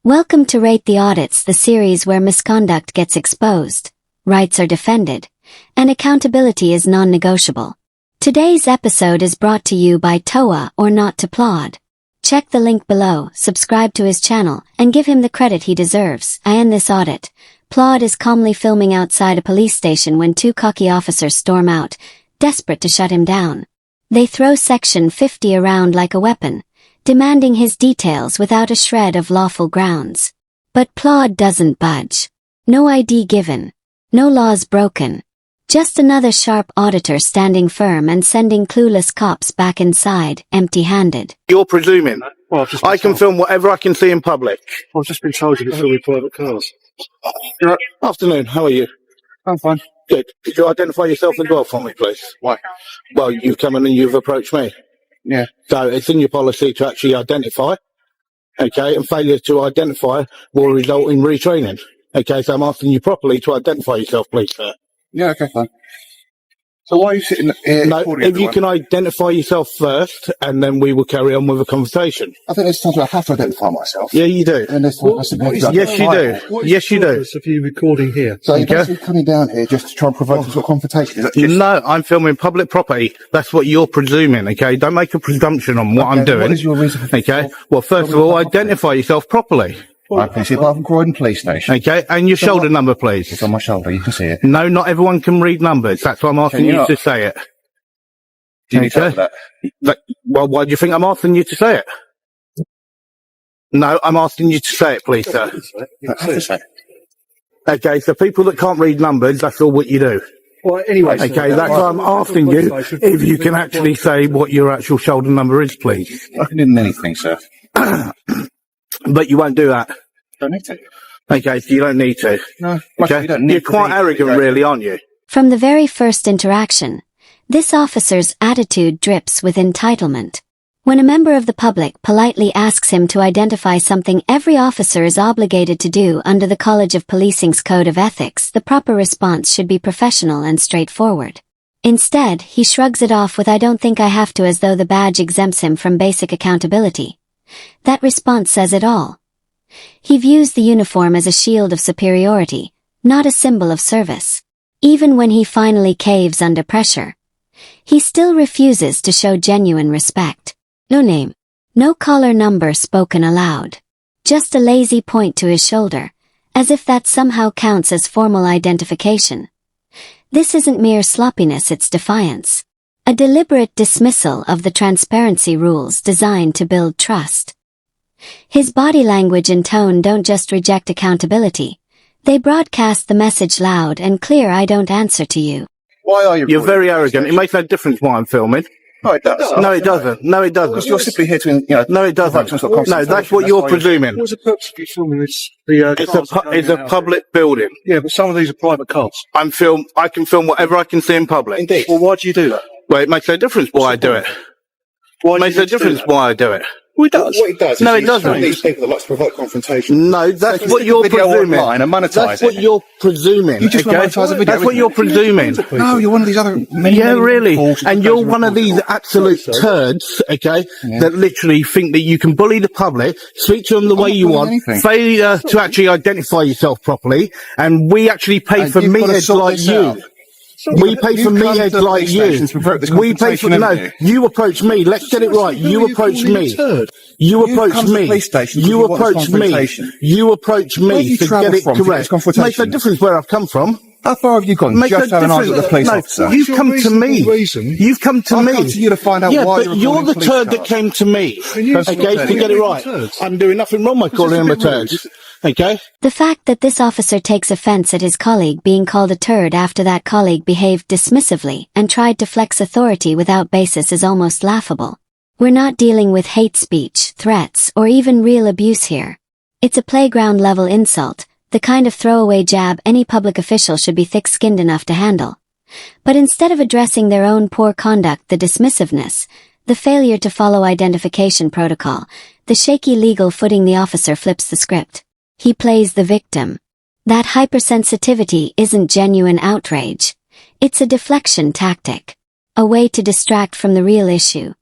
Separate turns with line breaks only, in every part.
Welcome to Rate the Audits, the series where misconduct gets exposed, rights are defended, and accountability is non-negotiable. Today's episode is brought to you by TOA or Not to Plod. Check the link below, subscribe to his channel, and give him the credit he deserves. I end this audit. Plod is calmly filming outside a police station when two cocky officers storm out, desperate to shut him down. They throw Section 50 around like a weapon, demanding his details without a shred of lawful grounds. But Plod doesn't budge. No ID given. No laws broken. Just another sharp auditor standing firm and sending clueless cops back inside, empty-handed.
You're presuming.
Well,
I can film whatever I can see in public.
I've just been told you can film in private cars.
Afternoon, how are you?
I'm fine.
Good. Could you identify yourself as well for me, please?
Why?
Well, you've come in and you've approached me.
Yeah.
So it's in your policy to actually identify, okay, and failure to identify will result in retraining. Okay, so I'm asking you properly to identify yourself, please, sir.
Yeah, okay, fine. So why are you sitting here?
No, if you can identify yourself first, and then we will carry on with a conversation.
I think there's times where I have to identify myself.
Yeah, you do.
And there's times
Yes, you do. Yes, you do.
Of you recording here.
So you're basically coming down here just to try and provoke some sort of confrontation. Is that just...
No, I'm filming public property. That's what you're presuming, okay? Don't make a presumption on what I'm doing.
What is your reason for
Okay? Well, first of all, identify yourself properly.
I can see it from Croydon Police Station.
Okay? And your shoulder number, please.
It's on my shoulder, you can see it.
No, not everyone can read numbers. That's why I'm asking you to say it.
Do you need help with that?
Well, why do you think I'm asking you to say it? No, I'm asking you to say it, please, sir.
That's it.
Okay, so people that can't read numbers, that's all what you do.
Well, anyway.
Okay, that's why I'm asking you if you can actually say what your actual shoulder number is, please.
I can do anything, sir.
But you won't do that.
Don't need to.
Okay, so you don't need to.
No.
Okay?
You don't need
You're quite arrogant, really, aren't you?
From the very first interaction, this officer's attitude drips with entitlement. When a member of the public politely asks him to identify something every officer is obligated to do under the College of Policing's Code of Ethics, the proper response should be professional and straightforward. Instead, he shrugs it off with "I don't think I have to," as though the badge exempts him from basic accountability. That response says it all. He views the uniform as a shield of superiority, not a symbol of service. Even when he finally caves under pressure, he still refuses to show genuine respect. No name. No collar number spoken aloud. Just a lazy point to his shoulder, as if that somehow counts as formal identification. This isn't mere sloppiness, it's defiance. A deliberate dismissal of the transparency rules designed to build trust. His body language and tone don't just reject accountability. They broadcast the message loud and clear: "I don't answer to you."
Why are you?
You're very arrogant. It makes no difference why I'm filming.
No, it does.
No, it doesn't. No, it doesn't.
Because you're simply here to,
No, it doesn't. No, that's what you're presuming.
What's the purpose of you filming this?
It's a public building.
Yeah, but some of these are private cars.
I can film whatever I can see in public.
Indeed.
Well, why do you do that?
Well, it makes no difference why I do it.
Why
It makes no difference why I do it.
Well, it does.
What it does is
No, it
you
doesn't.
find these people that like to provoke confrontation.
No, that's
They
what
stick
you're
a video
presuming.
online and monetize
That's
it.
what you're presuming.
You just
okay?
monetize a video,
That's what
isn't
you're
it?
presuming.
No, you're one of these other many.
Yeah,
many
really.
reports
And
that
you're
goes
one of these absolute turds, okay, that literally think that you can bully the public, speak to them the way you
bullying
want,
anything.
failure to actually identify yourself properly, and we actually pay
And
for
you've got to
meatheads
sort
like
this
you.
out.
We pay for
You've come to
meatheads
the
like
police
you.
station to provoke this
We pay for,
confrontation,
no,
haven't
you approach me. Let's get it right. You approach me. You
You've
approach
come to the
me.
police station because
You
you want this
approach me.
confrontation.
You approach
Where
me
do you
to
travel
get it
from to get this
correct.
confrontation?
Makes no difference where I've come from.
How far have you gone?
Makes
Just
no
have an argument with a police
no,
officer.
you've come to me. You've come to
I've
me.
come to you to find out
yeah,
why
but
you're
you're the
recording
turd
police
that came to me.
That's
Okay,
not
to get it right.
turds.
I'm doing nothing wrong by calling him a turd. Okay?
The fact that this officer takes offense at his colleague being called a turd after that colleague behaved dismissively and tried to flex authority without basis is almost laughable. We're not dealing with hate speech, threats, or even real abuse here. It's a playground-level insult, the kind of throwaway jab any public official should be thick-skinned enough to handle. But instead of addressing their own poor conduct, the dismissiveness, the failure to follow identification protocol, the shaky legal footing, the officer flips the script. He plays the victim. That hypersensitivity isn't genuine outrage. It's a deflection tactic. A way to distract from the real issue.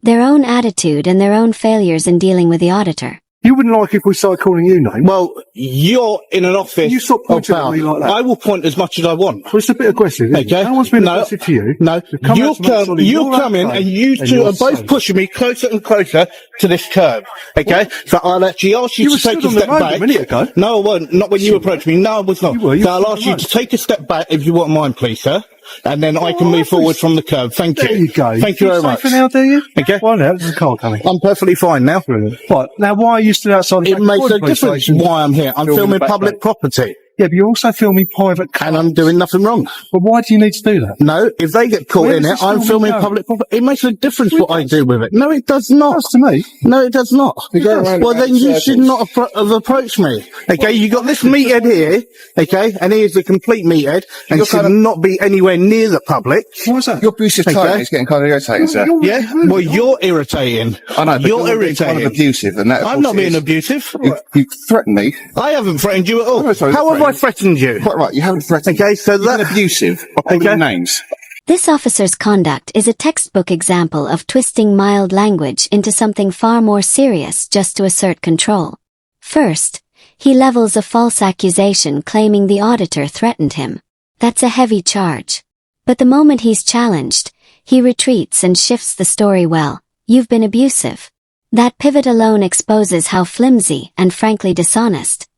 Their own attitude and their own failures in dealing with the auditor.
You wouldn't like if we started calling you names.
Well, you're in an office.
You stop pointing at me like that.
I will point as much as I want.
Well, it's a bit aggressive, isn't it?
Okay.
No one's been aggressive to you.
No. You come in and you two are both
safe.
pushing me closer and closer to this curb. Okay. So I'll actually ask you to take a step back.
A minute ago.
No, I won't. Not when you approached me. No, I was not.
You were.
So I'll ask you to take a step back if you wouldn't mind, please, sir. And then I can move forward from the curb. Thank you.
There you go.
Thank you very much.
For now, do you?
Okay.
Well, now there's a car coming.
I'm perfectly fine now.
Right. Now, why are you still outside?
It makes a difference why I'm here. I'm filming public property.
Yeah, but you're also filming private cars.
And I'm doing nothing wrong.
But why do you need to do that?
No, if they get caught in it, I'm filming public property. It makes a difference what I do with it. No, it does not.
That's to me.
No, it does not. Well, then you should not have approached me. Okay, you got this meathead here, okay, and he is a complete meathead, and he should not be anywhere near the public.
Why is that?
Your abusive tone is getting kind of irritating, sir.
Yeah, well, you're irritating.
I know, but
you're
being
irritating.
kind of abusive, and that.
I'm not being abusive.
You threatened me.
I haven't threatened you at all.
Oh, sorry,
How have I threatened you?
Quite right, you haven't threatened.
Okay, so
You've been
that
abusive. By calling names.
This officer's conduct is a textbook example of twisting mild language into something far more serious just to assert control. First, he levels a false accusation claiming the auditor threatened him. That's a heavy charge. But the moment he's challenged, he retreats and shifts the story well. You've been abusive. That pivot alone exposes how flimsy and frankly dishonest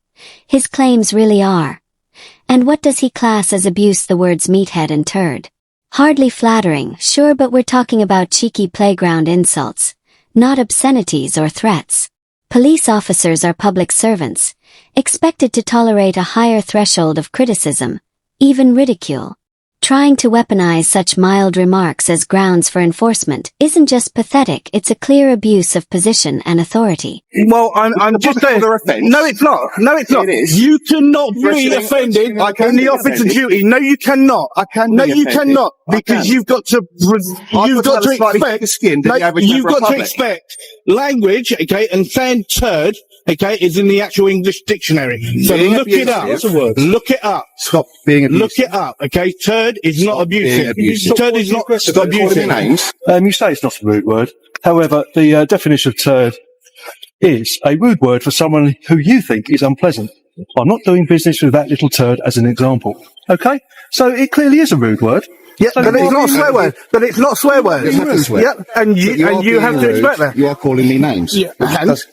his claims really are. And what does he class as abuse? The words meathead and turd. Hardly flattering, sure, but we're talking about cheeky playground insults, not obscenities or threats. Police officers are public servants, expected to tolerate a higher threshold of criticism, even ridicule. Trying to weaponize such mild remarks as grounds for enforcement isn't just pathetic, it's a clear abuse of position and authority.
Well, I'm just saying. No, it's not. No, it's not.
It is.
You cannot be offended in the office of duty. No, you cannot.
I can.
No, you cannot, because you've got to. You've got to expect. You've got to expect language, okay, and saying turd, okay, is in the actual English dictionary. So look it up. Look it up.
Stop being abusive.
Look it up, okay? Turd is not abusive. Turd is not abusive.
Names.
You say it's not a rude word. However, the definition of turd is a rude word for someone who you think is unpleasant. I'm not doing business with that little turd as an example. Okay? So it clearly is a rude word.
Yeah, but it's not a swear word. But it's not swear word. Yep, and you have to expect that.
You are calling me names.
Yeah,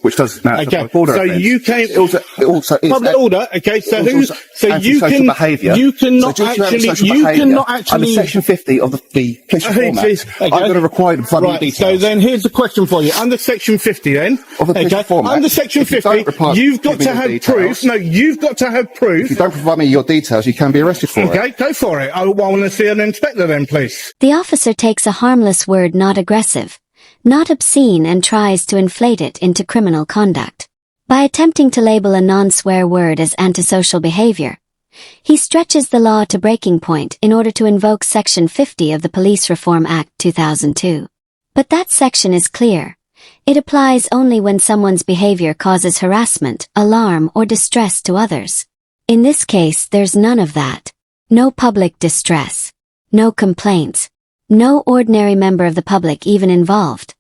which does now.
Okay,
Order
so
offense.
you came.
It also is
public order. Okay, so you
antisocial
can.
behaviour.
You cannot actually.
Under Section 50 of the police reform act, I'm going to require the following details.
So then, here's the question for you. Under Section 50, then.
Of the police reform act,
under Section 50, you've got to have proof. No, you've got to have proof.
If you don't provide me your details, you can be arrested for it.
Okay, go for it. I want to see an inspector then, please.
The officer takes a harmless word, not aggressive, not obscene, and tries to inflate it into criminal conduct. By attempting to label a non-swear word as antisocial behavior, he stretches the law to breaking point in order to invoke Section 50 of the Police Reform Act 2002. But that section is clear. It applies only when someone's behavior causes harassment, alarm, or distress to others. In this case, there's none of that. No public distress. No complaints. No ordinary member of the public even involved.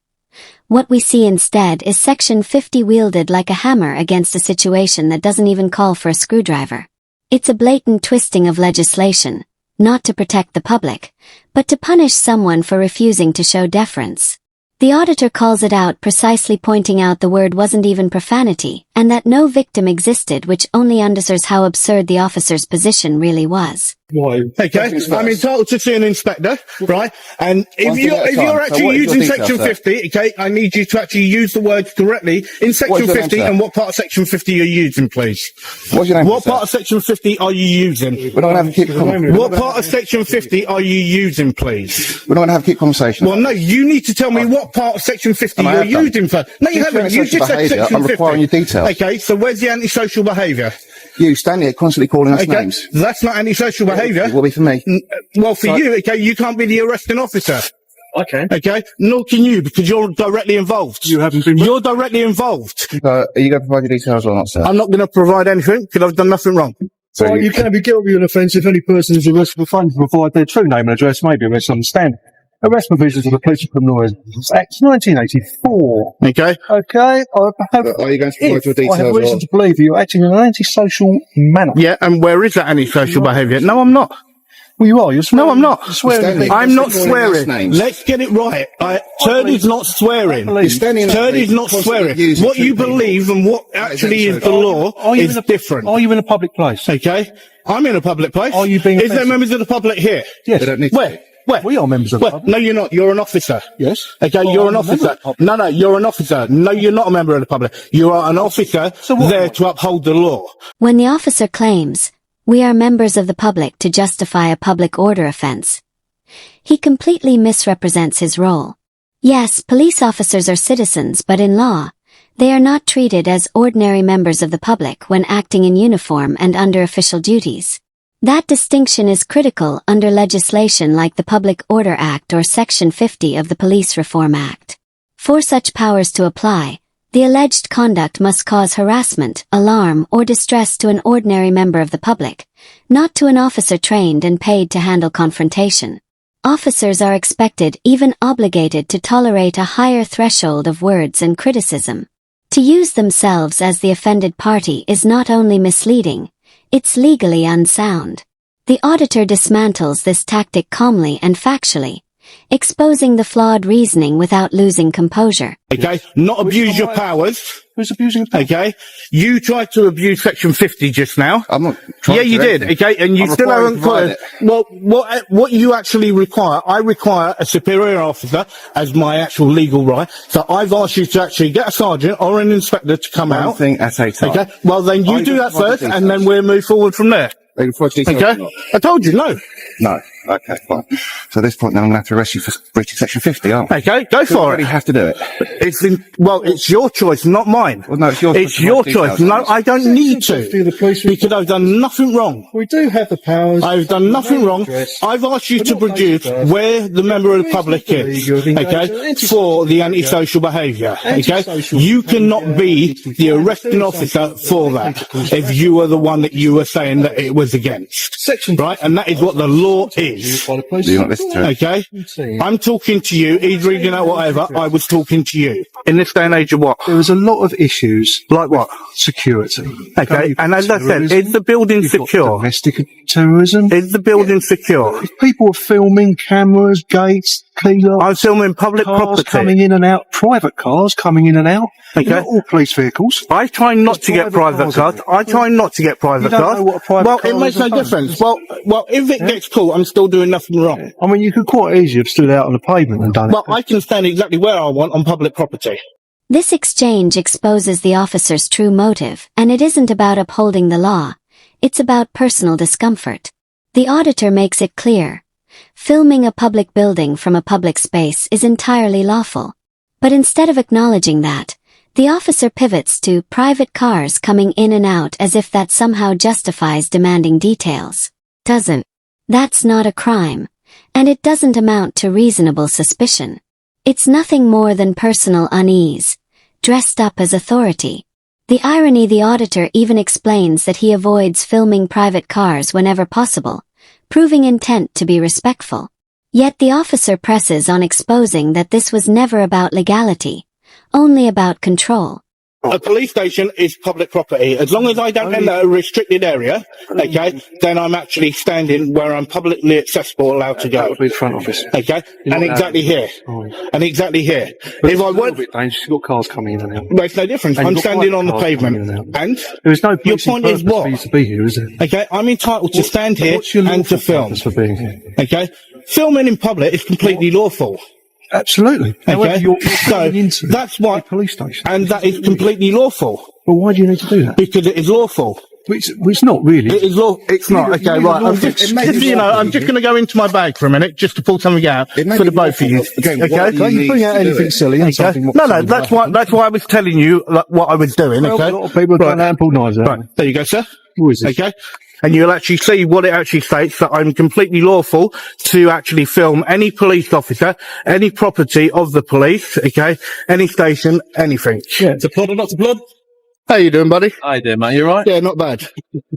What we see instead is Section 50 wielded like a hammer against a situation that doesn't even call for a screwdriver. It's a blatant twisting of legislation, not to protect the public, but to punish someone for refusing to show deference. The auditor calls it out, precisely pointing out the word wasn't even profanity, and that no victim existed, which only underscores how absurd the officer's position really was.
Why?
Okay, I'm entitled to see an inspector, right? And if you're actually using Section 50, okay, I need you to actually use the words correctly in Section 50, and what part of Section 50 are you using, please?
What's your name?
What part of Section 50 are you using?
We're not going to have a keep conversation.
What part of Section 50 are you using, please?
We're not going to have a keep conversation.
Well, no, you need to tell me what part of Section 50 you're using for. No, you haven't. You just said Section 50.
I'm requiring your details.
Okay, so where's the antisocial behaviour?
You standing here constantly calling us names.
That's not antisocial behaviour.
It will be for me.
Well, for you, okay, you can't be the arresting officer.
I can.
Okay, nor can you, because you're directly involved.
You haven't been.
You're directly involved.
Are you going to provide your details or not, sir?
I'm not going to provide anything because I've done nothing wrong.
So you can be guilty of an offence if any person is arrested for failing to provide their true name and address, may be arrested on the stand. Arrest provisions of the Police and Criminal Evidence Act 1984.
Okay.
Okay, I have,
Are you going to provide your
if I have
details?
reason to believe you're acting in an antisocial manner.
Yeah, and where is that antisocial behaviour? No, I'm not.
Well, you are. You're swearing.
No, I'm not.
You're swearing.
Stanley,
I'm not
Calling us
swearing.
names.
Let's get it right. Turd is not swearing.
You're
standing in a
Turd
street,
is not
constantly
swearing.
using
What
two
you
people.
believe and what actually is the law is different.
Are you in a public place?
Okay? I'm in a public place.
Are you being
Is there
offensive?
members of the public here?
Yes.
They don't need to
Where?
be.
Where?
We are members of the
Where?
public.
No, you're not. You're an officer.
Yes.
Okay,
Well,
you're an
I'm a member
officer.
of the public.
No, you're an officer. No, you're not a member of the public. You are an officer
So what
there
am I?
to uphold the law.
When the officer claims, "We are members of the public," to justify a public order offense, he completely misrepresents his role. Yes, police officers are citizens, but in law, they are not treated as ordinary members of the public when acting in uniform and under official duties. That distinction is critical under legislation like the Public Order Act or Section 50 of the Police Reform Act. For such powers to apply, the alleged conduct must cause harassment, alarm, or distress to an ordinary member of the public, not to an officer trained and paid to handle confrontation. Officers are expected, even obligated, to tolerate a higher threshold of words and criticism. To use themselves as the offended party is not only misleading, it's legally unsound. The auditor dismantles this tactic calmly and factually, exposing the flawed reasoning without losing composure.
Okay? Not abuse your powers.
Who's abusing the
Okay? You tried to abuse Section 50 just now.
I'm not trying
Yeah,
to
you
do
did,
anything.
okay? And you
I'm
still
required
haven't
to provide
got it. Well, what you actually require, I require a superior officer as my actual legal right. So I've asked you to actually get a sergeant or an inspector to come
One
out.
thing at a time.
Okay? Well, then you
I
do
don't
that
provide
first,
the
and then
details.
we'll move forward from there.
They can provide details or
Okay?
not?
I told you, no.
No. Okay, fine. So at this point, then I'm going to have to arrest you for breaching Section 50, aren't I?
Okay? Go
You
for
already
it.
have to do it.
It's your choice, not mine.
Well, no, it's your
It's
choice to
your
provide
choice.
details.
No, I don't need
Section 50 of
to.
the police
Because I've done nothing wrong.
We do have the powers.
I've done nothing wrong.
Address.
I've asked you
But
to
not
produce
date of birth.
where the member of the public is, okay, for the antisocial behaviour, okay?
Antisocial
You cannot be the arresting officer for that if you are the one that you were saying that it was against,
Section
right? And that is what the law is,
by the police.
Do you not listen to it?
okay? I'm talking to you, he's reading out whatever, I was talking to you. In this day and age of what?
There is a lot of issues.
Like what?
Security.
Okay, and as I said, is the building
You've got
secure?
domestic terrorism.
Is the building secure?
If people are filming, cameras, gates, key locks,
I'm filming public
cars
property.
coming in and out, private cars coming in and out.
Okay.
Not all police vehicles.
I try not to get private
private
cars. I try not to get private
You don't
cars.
know what a private
Well,
car
it makes
is
no
at home.
difference. Well, if it gets caught, I'm still doing nothing wrong.
I mean, you could quite easily have stood out on the pavement and done
Well,
it.
I can stand exactly where I want on public property.
This exchange exposes the officer's true motive, and it isn't about upholding the law, it's about personal discomfort. The auditor makes it clear. Filming a public building from a public space is entirely lawful. But instead of acknowledging that, the officer pivots to private cars coming in and out as if that somehow justifies demanding details. Doesn't. That's not a crime. And it doesn't amount to reasonable suspicion. It's nothing more than personal unease, dressed up as authority. The irony, the auditor even explains that he avoids filming private cars whenever possible, proving intent to be respectful. Yet the officer presses on exposing that this was never about legality, only about control.
A police station is public property. As long as I don't enter a restricted area, okay, then I'm actually standing where I'm publicly accessible, allowed to
That
go.
would be the front office.
Okay,
You're
and
not
exactly here,
Oh.
and exactly here.
But
If I
it's a little
want,
bit dangerous. You've got cars coming in and out.
makes no difference.
And
I'm
you've got
standing on the
private cars coming in
pavement,
and
and
There is no
your
policing
point is
purpose
what?
for you to be here, is there?
Okay, I'm entitled to stand here
What's your
and to
lawful
film.
purpose for being here?
Okay, filming in public is completely lawful.
Absolutely. However,
Okay,
you're
so
going into
that's why,
a police station.
and that is completely lawful
Well, why do you need to do that?
because it is lawful.
It's not really.
It is law. It's not.
You
Okay,
need a
right. I'm
lawful
just,
excuse.
I'm just going to go into my bag for a minute just to pull something out
It may
for
be
the both of you.
lawful, but again,
Okay.
what do
Don't you
need
bring out
to do
anything
it.
silly and
Okay.
something.
No, that's why I was telling you like, what I was doing.
Well,
Okay.
a lot of people have done that and pulled knives out.
Right. There you go, sir.
Who is this?
Okay. And you'll actually see what it actually states, that I'm completely lawful to actually film any police officer, any property of the police, okay, any station, anything.
Yeah.
To plod or not to plod?
How you doing, buddy?
Hi there, mate. You alright?
Yeah, not bad.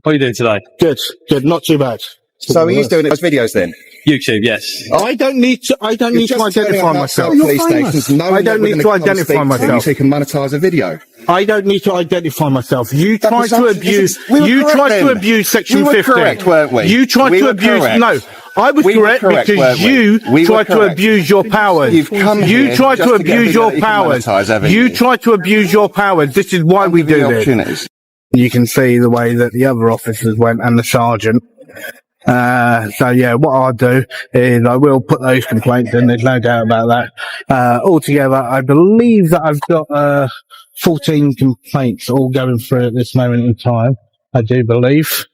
What are you doing today?
Good, not too bad.
So he's doing those videos then?
YouTube, yes.
I don't need to identify myself.
Police stations,
I don't need to identify myself.
So you can monetize a video.
I don't need to identify myself. You
That
tried
was
to
actually-
abuse.
we were
You
correct
tried to
then.
abuse Section
We were
15.
correct, weren't we?
You tried
We
to
were
abuse.
correct.
No, I was
We were
correct
correct,
because
weren't we?
you
We were
tried to
correct.
abuse your powers.
You've come
You
here
tried
just
to
to get
abuse
video
your
that you can
powers.
monetize, haven't
You
you?
tried to abuse your powers. This is why we do
The
this.
opportunities.
You can see the way that the other officers went and the sergeant. So yeah, what I'll do is I will put those complaints in. There's no doubt about that. Altogether, I believe that I've got 14 complaints all going through at this moment in time. I do believe.